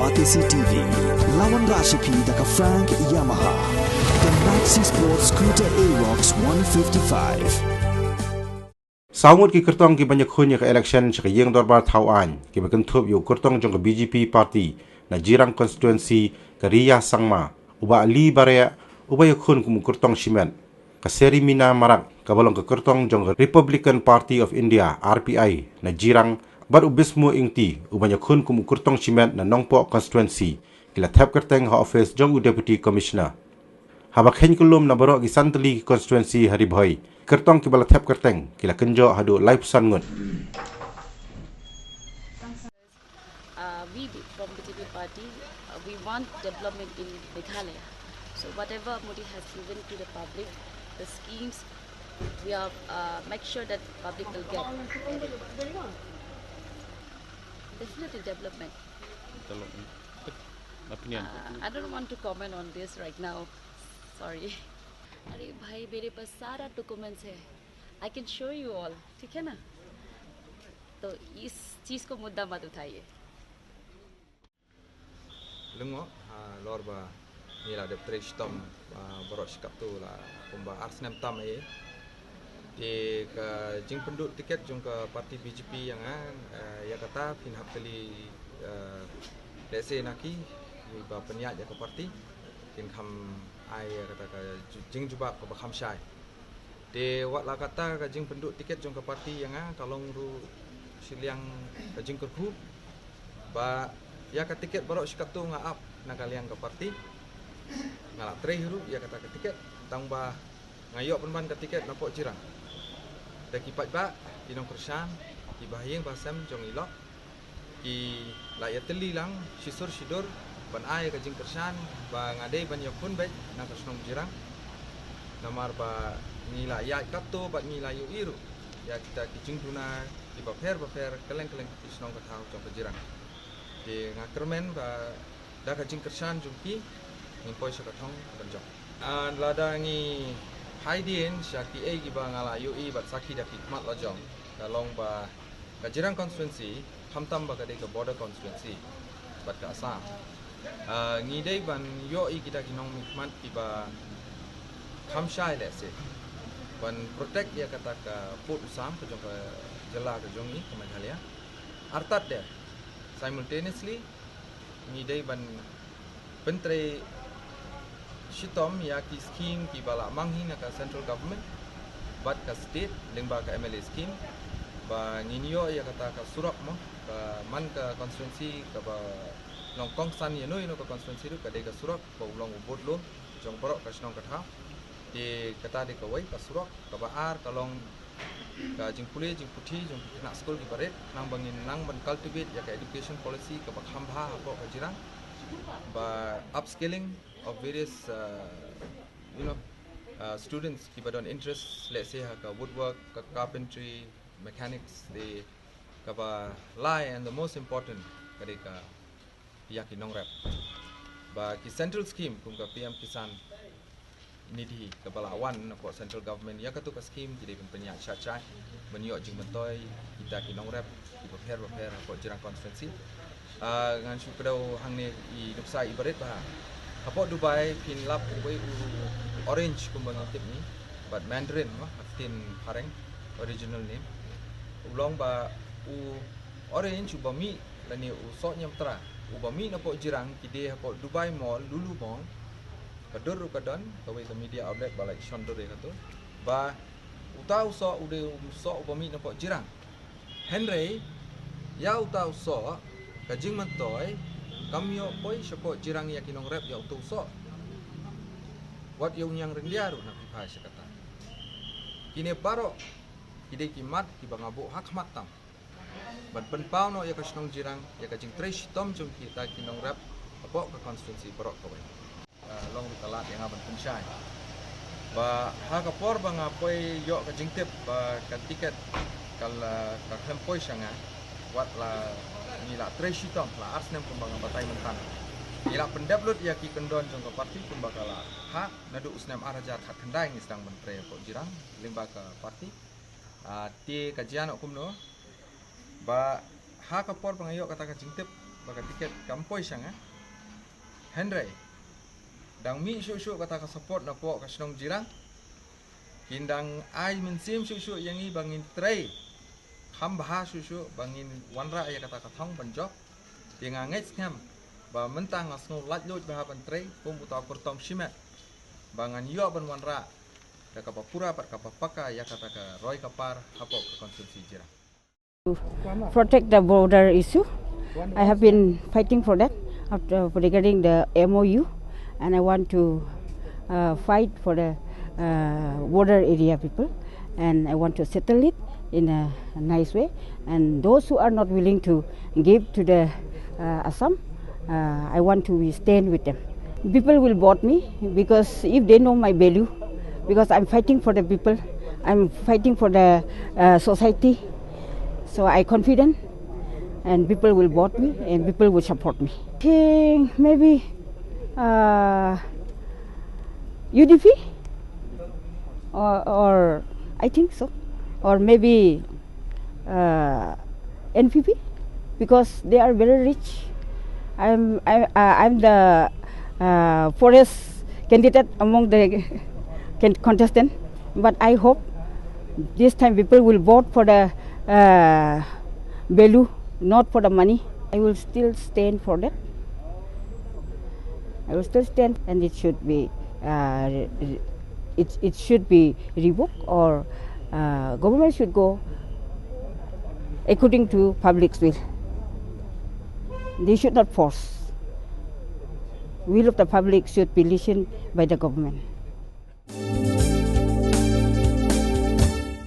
Batisi TV, lawan Rashipi daka Frank Yamaha, dan Maxi Sports Scooter Aerox 155. Saungut ki kertong ki banyak hunya ke election cak yang dorbar tauan ki berkentup yu kertong jong ke BJP party na jirang constituency ke Ria Sangma uba ali baraya uba yu khun kum kertong simen ke seri mina marak ke balong ke kertong jong ke Republican Party of India RPI na jirang bar ubismu ingti uba yu khun kum kertong simen na nongpo constituency kila thap kerteng ha office jong u deputy commissioner habak hen kulum na barok ki santli constituency haribhoi kertong ki bala thap kerteng kila kenjo hadu live san ngut. We from BJP party, we want development in Meghalaya. So whatever Modi has given to the public, the schemes, we are make sure that public will get. Definitely development. I don't want to comment on this right now. Sorry. अरे भाई मेरे पास सारा डॉक्यूमेंट्स है. I can show you all. ठीक है ना? तो इस चीज़ को मुद्दा मत उठाइए. Lengo lorba ni la de prestom borok sikap tu la kumba Arsenal tam di ke jing penduduk tiket jong ke parti BJP yang ya kata pinhap kali lese naki ba peniat ya ke parti kin kham ai kata ke jing jubab ke bakham syai de wat la kata ke jing penduduk tiket jong ke parti yang kalong ru siliang ke jing kerku ba ya ke tiket borok sikap tu ngaap na kaliang ke parti ngalak trehiru ya kata ke tiket tambah ngayok penban ke tiket napok jirang da kipat ba dinong kersan ki bahayeng basam jong ilok ki la ya teli lang sisur sidur ban ai ke jing kersan ba ngade ban yakun baik na kasnong jirang namar ba ngila ya kapto ba ngila yu iru ya kita ki jing tuna ki baper keleng kasnong ka tau jong ke jirang di ngakermen ba da ka jing kersan jumpi ni poi sa katong banjok lada ngi haidien syaki gi ba ngala yu i bat saki da khidmat la jong kalong ba ka jirang constituency hamtam ba ka de ka border constituency bat ka asam ngi dei ban yo i kita kinong khidmat ki ba khamshai le se ban protect ya kata ka put usam ka jong ka jela ka jong i ka Meghalaya artat de simultaneously ni dai ban pentre shitom ya ki scheme ki bala manghin ka central government bat ka state lengba ka MLA scheme ba nginyo ya kata ka surak mo ka man ka constituency ka ba nongkong san ya no ka constituency ru ka de ka surak ba ulong ubot lo jong porok ka snong ka tha di kata de ka wai ka surak ka ba ar kalong ka jing puli jing puthi jing nak school ki baret nang bangin nang ban cultivate ya ka education policy ka ba khambha ko ka jirang ba upskilling of various students ki badon interest let's say ka woodwork ka carpentry mechanics the ka ba lie and the most important ka de ka ya ki nong rap ba ki central scheme kum ka PM Kisan nidhi ka balawan na po central government ya ka tu ka scheme ki de penyak chachai menyo jing mentoy kita ki nong rap ki prepare po jirang constituency ngan su pedau hang ne I nupsa ibaret ba apo Dubai pin lap we orange kumbang tip ni but Mandarin ma tin pareng original name ulong ba u orange ubami lani u so nyam tra ubami na po jirang ki de po Dubai mall lulu mall kadur kadon kawe ke media outlet balai shondur ka tu ba utau so ude so ubami na po jirang Henry ya utau so ka jing mantoy kamyo poi sako jirang ya kinong rep ya utau so wat yung yang rendiaru na pipai sekata kine baro kide kimat ki bangabu hak matam ban penpau no ya kasnong jirang ya ka jing tresh tom jong kita kinong rep apo ka constituency borok ka long kalat yang aban pensyai ba ha ka por ba ngapoi yo ka jingtip ba ka tiket kal ka kempoi sanga wat la ni la treshi tom la Arsenal kumbang batai mentan ila pendaplut ya ki kendon jong ka parti kumbakala ha nadu usnam araja khat kendai ni sedang mentre ko jirang limba ka parti ti kajian okum no ba ha ka por bangayo kata ka jingtip baka tiket kampoi sanga Henry dang mi syuk kata ka support na po ka senong jirang hindang ai min sim syuk yang i bangin tray kham bah syuk bangin wanra ya kata ka thong banjok tinga ngej ngam ba mentang asno lat loj bah ban tray pum uta kurtom shimat bangan yo ban wanra da ka pura pat ka paka ya kata ka roy kapar hapo ka konsumsi jirang protect the border issue. I have been fighting for that regarding the MOU, and I want to fight for the border area people, and I want to settle it in a nice way. And those who are not willing to give to the Assam, I want to stand with them. People will vote me because if they know my value, because I'm fighting for the people, I'm fighting for the society. So I confident, and people will vote me, and people will support me. I think maybe UDP, or I think so, or maybe NPP, because they are very rich. I'm the forest candidate among the contestants, but I hope this time people will vote for the value, not for the money. I will still stand for that. I will still stand, and it should be it should be revoked, or government should go according to public's will. They should not force. Will of the public should be listened by the government.